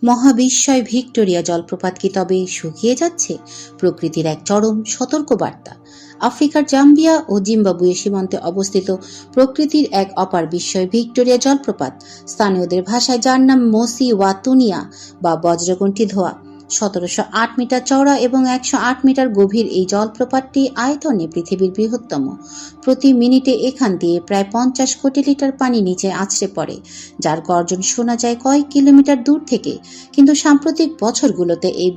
মহাবিস্ময় Victoria জলপ্রপাত কি তবে শুকিয়ে যাচ্ছে? প্রকৃতির এক চরম সতর্কবার্তা। আফ্রিকার জাম্বিয়া ও জিম্বাবুয়ে সীমান্তে অবস্থিত প্রকৃতির এক অপার বিস্ময় ভিক্টোরিয়া জলপ্রপাত, স্থানীয়দের ভাষায় যার নাম মোসি ওয়াতুনিয়া বা বজ্রকণ্ঠী ধোয়া। 1708 মিটার চওড়া এবং 108 মিটার গভীর এই জলপ্রপাতটি আয়তনে পৃথিবীর বৃহত্তম। প্রতি মিনিটে এখান দিয়ে প্রায় 50 কোটি লিটার পানি নিচে আছড়ে পড়ে, যার গর্জন শোনা যায় কয়েক কিলোমিটার দূর থেকে। কিন্তু সাম্প্রতিক বছরগুলোতে এই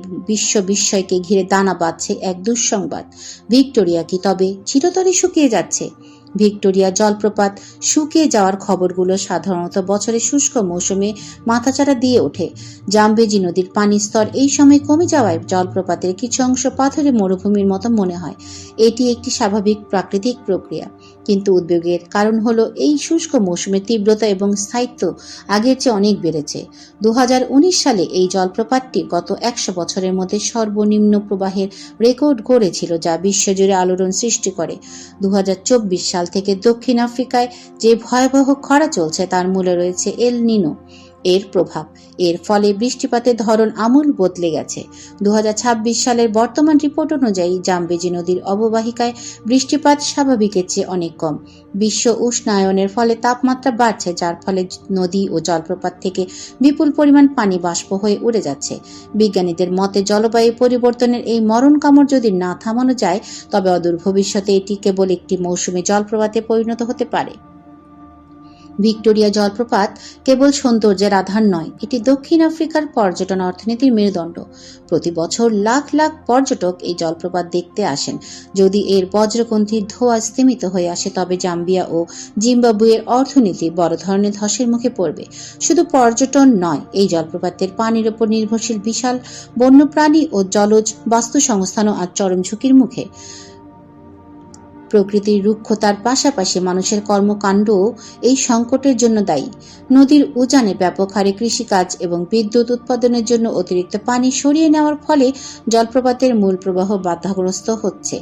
বিস্ময়কে ঘিরে দানা বাঁধছে এক দুঃসংবাদ। ভিক্টোরিয়া কি তবে চিরতরে শুকিয়ে যাচ্ছে? ভিক্টোরিয়া জলপ্রপাত শুকিয়ে যাওয়ার খবরগুলো সাধারণত বছরের শুষ্ক মৌসুমে মাথাচাড়া দিয়ে ওঠে। জাম্বেজি নদীর পানির স্তর এই সময় কমে যাওয়ায় জলপ্রপাতের কিছু অংশ পাথরে মরুভূমির মতো মনে হয়। এটি একটি স্বাভাবিক প্রাকৃতিক প্রক্রিয়া, কিন্তু উদ্বেগের কারণ হলো এই শুষ্ক মৌসুমের তীব্রতা এবং স্থায়িত্ব আগের চেয়ে অনেক বেড়েছে। 2019 সালে এই জলপ্রপাতটি গত 100 বছরের মধ্যে সর্বনিম্ন প্রবাহের রেকর্ড গড়েছিল, যা বিশ্বজুড়ে আলোড়ন সৃষ্টি করে। 2024 সাল থেকে দক্ষিণ আফ্রিকায় যে ভয়াবহ খরা চলছে তার মূলে রয়েছে এল নিনো এর প্রভাব। এর ফলে বৃষ্টিপাতের ধরন আমূল বদলে গেছে। 2026 সালের বর্তমান রিপোর্ট অনুযায়ী জাম্বেজি নদীর অববাহিকায় বৃষ্টিপাত স্বাভাবিকের চেয়ে অনেক কম। বিশ্ব উষ্ণায়নের ফলে তাপমাত্রা বাড়ছে, যার ফলে নদী ও জলপ্রপাত থেকে বিপুল পরিমাণ পানি বাষ্প হয়ে উড়ে যাচ্ছে। বিজ্ঞানীদের মতে জলবায়ু পরিবর্তনের এই মরণ কামড় যদি না থামানো যায়, তবে অদূর ভবিষ্যতে এটি কেবল একটি মৌসুমী জলপ্রপাতে পরিণত হতে পারে। ভিক্টোরিয়া জলপ্রপাত কেবল সৌন্দর্যের আধার নয়, এটি দক্ষিণ আফ্রিকার পর্যটন অর্থনীতির মেরুদণ্ড। প্রতি বছর লাখ লাখ পর্যটক এই জলপ্রপাত দেখতে আসেন। যদি এর বজ্রকণ্ঠী ধোঁয়া স্তিমিত হয়ে আসে, তবে জাম্বিয়া ও জিম্বাবুয়ের অর্থনীতি বড় ধরনের ধসের মুখে পড়বে। শুধু পর্যটন নয়, এই জলপ্রপাতের পানির উপর নির্ভরশীল বিশাল বন্যপ্রাণী ও জলজ বাস্তুসংস্থানও আজ চরম ঝুঁকির মুখে। প্রকৃতির রুক্ষতার পাশাপাশি মানুষের কর্মকাণ্ডও এই সংকটের জন্য দায়ী। নদীর উজানে ব্যাপক হারে কৃষিকাজ এবং বিদ্যুৎ উৎপাদনের জন্য অতিরিক্ত পানি সরিয়ে নেওয়ার ফলে জলপ্রপাতের মূল প্রবাহ বাধাগ্রস্ত হচ্ছে।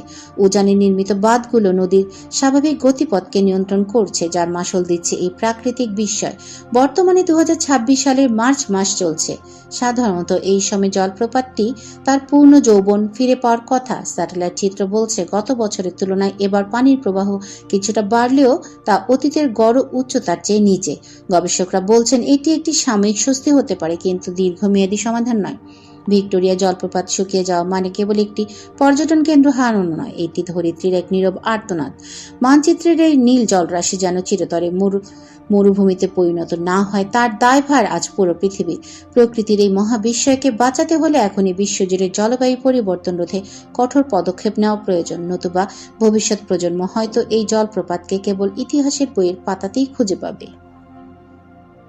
উজানে নির্মিত বাঁধগুলো নদীর স্বাভাবিক গতিপথকে নিয়ন্ত্রণ করছে, যার মাসুল দিচ্ছে এই প্রাকৃতিক বিস্ময়। বর্তমানে 2026 সালের মার্চ মাস চলছে। সাধারণত এই সময় জলপ্রপাতটি তার পূর্ণ যৌবন ফিরে পাওয়ার কথা। স্যাটেলাইট চিত্র বলছে গত বছরের তুলনায় এবার পানির প্রবাহ কিছুটা বাড়লেও তা অতীতের গড় উচ্চতার চেয়ে নিচে। গবেষকরা বলছেন এটি একটি সাময়িক স্বস্তি হতে পারে, কিন্তু দীর্ঘমেয়াদী সমাধান নয়। ভিক্টোরিয়া জলপ্রপাত শুকিয়ে যাওয়া মানে কেবল একটি পর্যটন কেন্দ্র হারানো নয়, এটি ধরিত্রীর এক নীরব আর্তনাদ। মানচিত্রের এই নীল জলরাশি যেন চিরতরে মরুভূমিতে পরিণত না হয়, তার দায়ভার আজ পুরো পৃথিবী। প্রকৃতির এই মহাবিস্ময়কে বাঁচাতে হলে এখনই বিশ্বজুড়ে জলবায়ু পরিবর্তন রোধে কঠোর পদক্ষেপ নেওয়া প্রয়োজন, নতুবা ভবিষ্যৎ প্রজন্ম হয়তো এই জলপ্রপাতকে কেবল ইতিহাসের বইয়ের পাতাতেই খুঁজে পাবে।